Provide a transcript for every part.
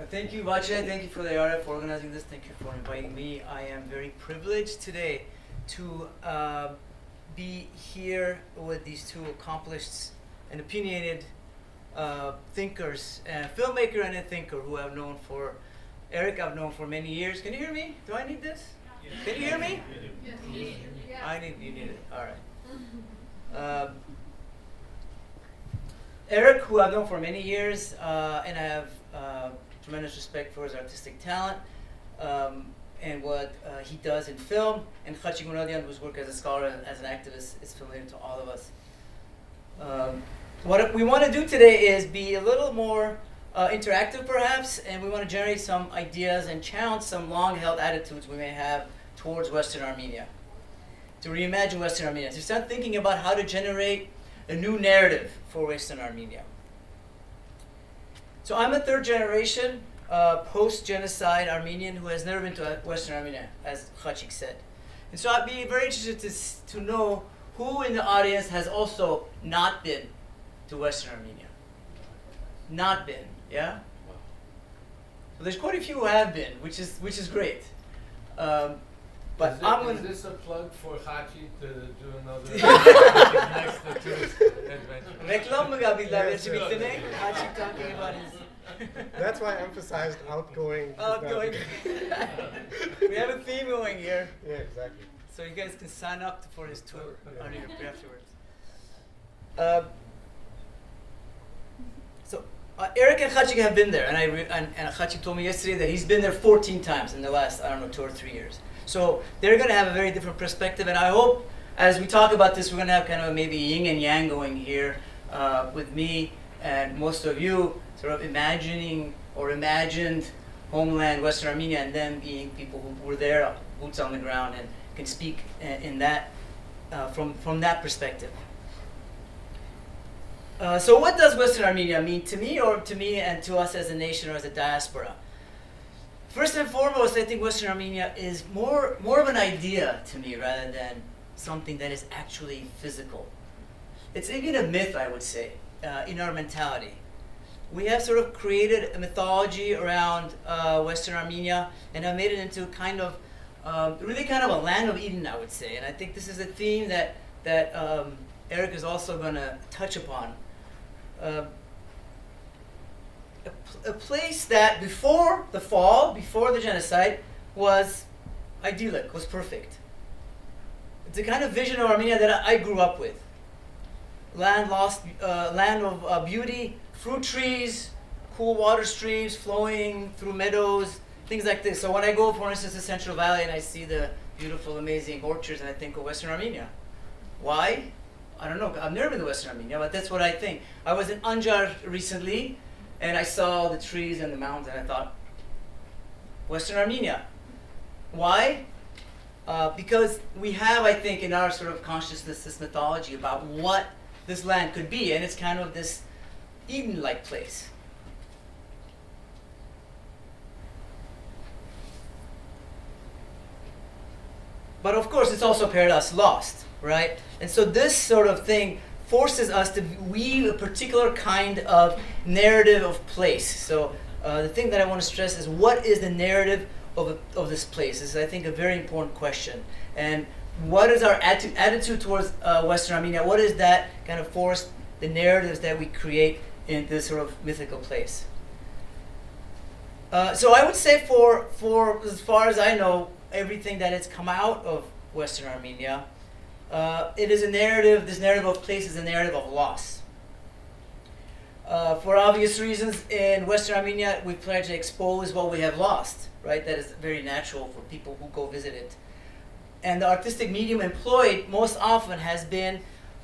Thank you, Vache. Thank you for the ARF for organizing this. Thank you for inviting me. I am very privileged today to be here with these two accomplished and opinionated thinkers, a filmmaker and a thinker who I've known for, Eric I've known for many years. Can you hear me? Do I need this? Yeah. Can you hear me? Yes. Yeah. You need it. All right. Eric, who I've known for many years, and I have tremendous respect for his artistic talent and what he does in film, and Khachi Gunadian, whose work as a scholar and as an activist is familiar to all of us. What we want to do today is be a little more interactive perhaps, and we want to generate some ideas and challenge some long-held attitudes we may have towards Western Armenia. To reimagine Western Armenia, to start thinking about how to generate a new narrative for Western Armenia. So I'm a third generation post-genocide Armenian who has never been to Western Armenia, as Khachik said. And so I'd be very interested to know who in the audience has also not been to Western Armenia. Not been, yeah? So there's quite a few who have been, which is great. But is this a plug for Hachi to do another next tourist adventure? Reklam mı gabiler bitti Hachi talking about his. That's why I emphasized outgoing. Outgoing. We have a theme going here. Yeah, exactly. So you guys can sign up for his tour afterwards. So Eric and Khachik have been there, and Khachik told me yesterday that he's been there 14 times in the last, 2 or 3 years. So they're going to have a very different perspective, and I hope as we talk about this, we're going to have kind of maybe yin and yang going here with me and most of you sort of imagining or imagined homeland Western Armenia, and them being people who were there, boots on the ground, and can speak in that from that perspective. So what does Western Armenia mean to me, or to me and to us as a nation or as a diaspora? First and foremost, I think Western Armenia is more of an idea to me rather than something that is actually physical. It's even a myth, I would say, in our mentality. We have sort of created a mythology around Western Armenia and have made it into really kind of a land of Eden, I would say. And I think this is a theme that Eric is also going to touch upon. A place that before the fall, before the genocide, was idyllic, was perfect. It's a kind of vision of Armenia that I grew up with. Land of beauty, fruit trees, cool water streams flowing through meadows, things like this. So when I go, for instance, to Central Valley and I see the beautiful, amazing orchards, and I think of Western Armenia. Why? I don't know. I've never been to Western Armenia, but that's what I think. I was in Anjar recently, and I saw the trees and the mountains, and I thought, Western Armenia. Why? Because we have, I think, in our sort of consciousness, this mythology about what this land could be, and it's kind of this Eden-like place. But of course, it's also paradise lost, right? And so this sort of thing forces us to weave a particular kind of narrative of place. So the thing that I want to stress is, what is the narrative of this place? This is, I think, a very important question. And what is our attitude towards Western Armenia? What is that kind of force, the narratives that we create in this sort of mythical place? So I would say for as far as I know, everything that has come out of Western Armenia, it is a narrative, this narrative of place is a narrative of loss. For obvious reasons, in Western Armenia, we try to expose what we have lost, right? That is very natural for people who go visit it. And the artistic medium employed most often has been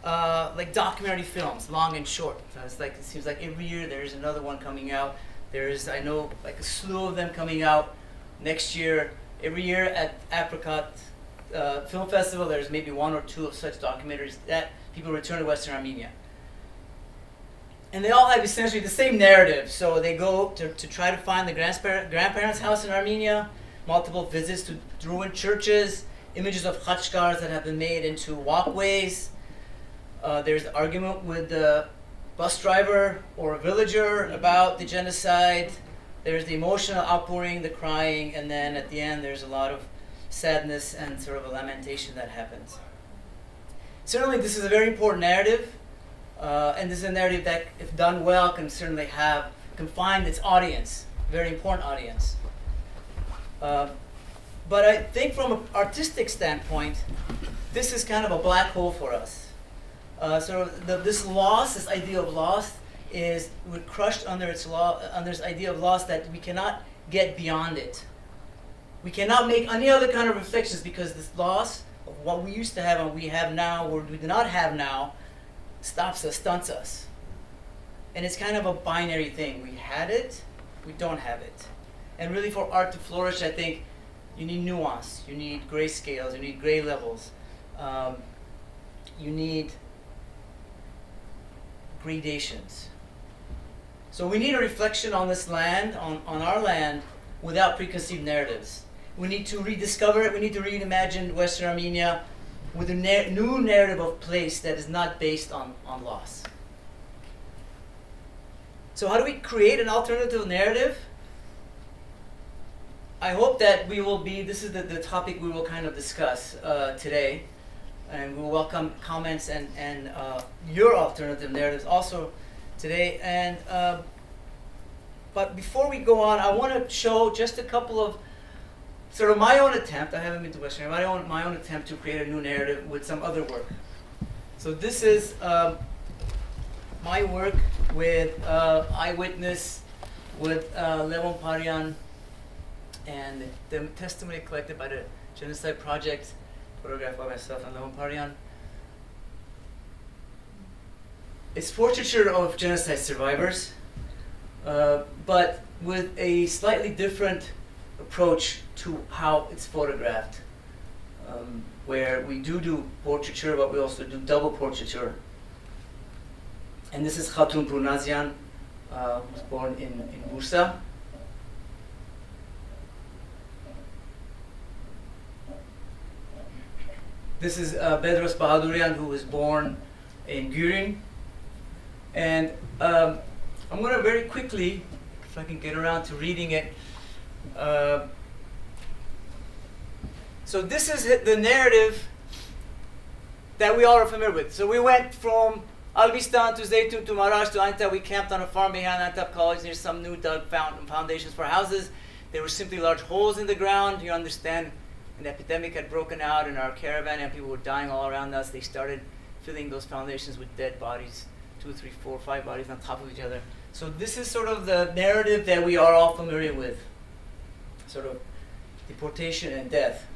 like documentary films, long and short. So it seems like every year there's another one coming out. There's, I know, like a slew of them coming out next year. Every year at Apricot Film Festival, there's maybe 1 or 2 of such documentaries that people return to Western Armenia. And they all have essentially the same narrative. So they go to try to find the grandparents' house in Armenia, multiple visits to ruined churches, images of khachkars that have been made into walkways. There's the argument with the bus driver or a villager about the genocide. There's the emotional outpouring, the crying, and then at the end there's a lot of sadness and sort of a lamentation that happens. Certainly this is a very important narrative, and this is a narrative that, if done well, can certainly can find its audience, very important audience. But I think from an artistic standpoint, this is kind of a black hole for us. This loss, this idea of loss, we're crushed under under this idea of loss that we cannot get beyond it. We cannot make any other kind of reflections because this loss of what we used to have and we have now, or we do not have now, stops us, stunts us. And it's kind of a binary thing. We had it, we don't have it. And really for art to flourish, I think you need nuance, you need gray scales, you need gray levels, you need gradations. So we need a reflection on this land, on our land, without preconceived narratives. We need to rediscover it, we need to reimagine Western Armenia with a new narrative of place that is not based on loss. So how do we create an alternative narrative? I hope that this is the topic we will kind of discuss today, and we'll welcome comments and your alternative narratives also today. And but before we go on, I want to show just a couple of sort of my own attempt. I haven't been to Western Armenia. My own attempt to create a new narrative with some other work. So this is my work with Eyewitness, with Levon Parian, and the testimony collected by the Genocide Project, photographed by myself and Levon Parian. It's portraiture of genocide survivors, but with a slightly different approach to how it's photographed, where we do portraiture, but we also do double portraiture. And this is Khatun Purnazian, who was born in Bursa. This is Bedros Bahadurian, who was born in Gürin. And I'm going to very quickly, if I can get around to reading it. So this is the narrative that we all are familiar with. So we went from Albistan to Zeytun to Marash to Aintab. We camped on a farm behind Aintab College near some new dug foundations for houses. There were simply large holes in the ground. You understand, an epidemic had broken out in our caravan and people were dying all around us. They started filling those foundations with dead bodies, 2, 3, 4, 5 bodies on top of each other. So this is sort of the narrative that we are all familiar with, sort of deportation and death.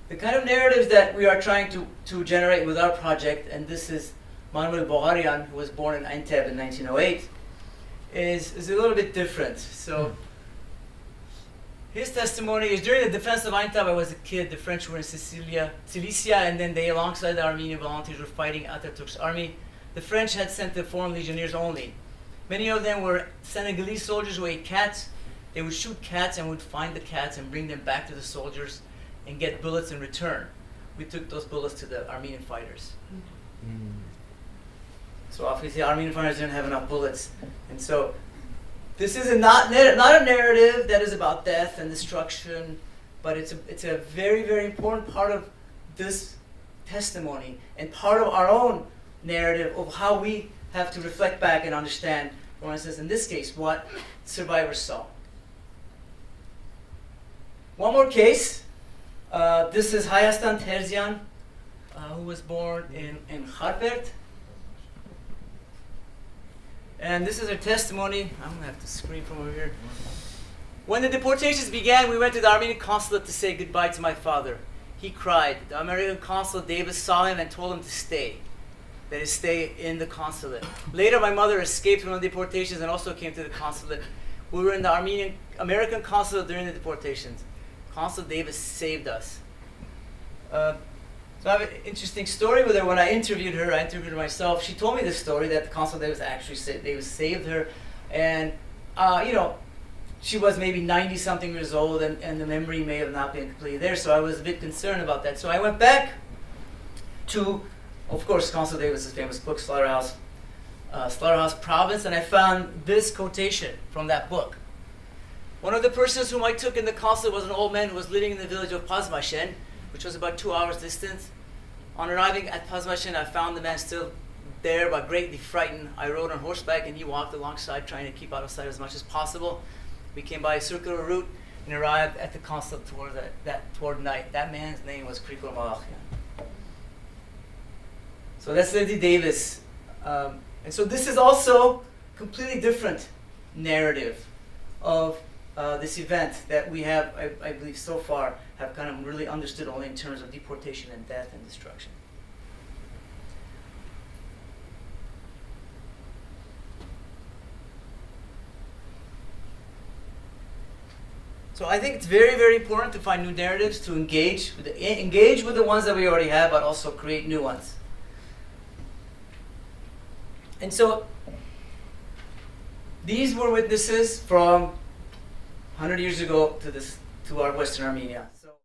The kind of narratives that we are trying to generate with our project, and this is Manuel Bogharian, who was born in Aintab in 1908, is a little bit different. So his testimony is, during the defense of Aintab, I was a kid. The French were in Cilicia, and then they, alongside the Armenian volunteers, were fighting Ataturk's army. The French had sent the foreign legionnaires only. Many of them were Senegalese soldiers who ate cats. They would shoot cats and would find the cats and bring them back to the soldiers and get bullets in return. We took those bullets to the Armenian fighters. So obviously Armenian fighters didn't have enough bullets. And so this is not a narrative that is about death and destruction, but it's a very, very important part of this testimony and part of our own narrative of how we have to reflect back and understand, for instance, in this case, what survivors saw. One more case. This is Hayastan Terzian, who was born in Kharpert. And this is her testimony. I'm going to have to scream from over here. When the deportations began, we went to the Armenian consulate to say goodbye to my father. He cried. The American consul, Davis, saw him and told him to stay. That is, stay in the consulate. Later, my mother escaped from the deportations and also came to the consulate. We were in the American consulate during the deportations. Consul Davis saved us. So I have an interesting story with her. When I interviewed her myself. She told me this story that Consul Davis actually saved her. And, she was maybe 90-something years old, and the memory may have not been completely there. So I was a bit concerned about that. So I went back to, of course, Consul Davis's famous book, Slaughterhouse. slaughterhouse province, and I found this quotation from that book. One of the persons whom I took in the council was an old man who was living in the village of Pazmashen, which was about 2 hours distant. On arriving at Pazmashen, I found the man still there, but greatly frightened. I rode on horseback, and he walked alongside, trying to keep out of sight as much as possible. We came by a circular route and arrived at the council toward night. That man's name was Krikor Malachian. So that's Lindsay Davis. And so this is also completely different narrative of this event that we have, I believe so far, have kind of really understood only in terms of deportation and death and destruction. So I think it's very, very important to find new narratives, to engage with the ones that we already have, but also create new ones. And so these were witnesses from 100 years ago to our Western Armenia.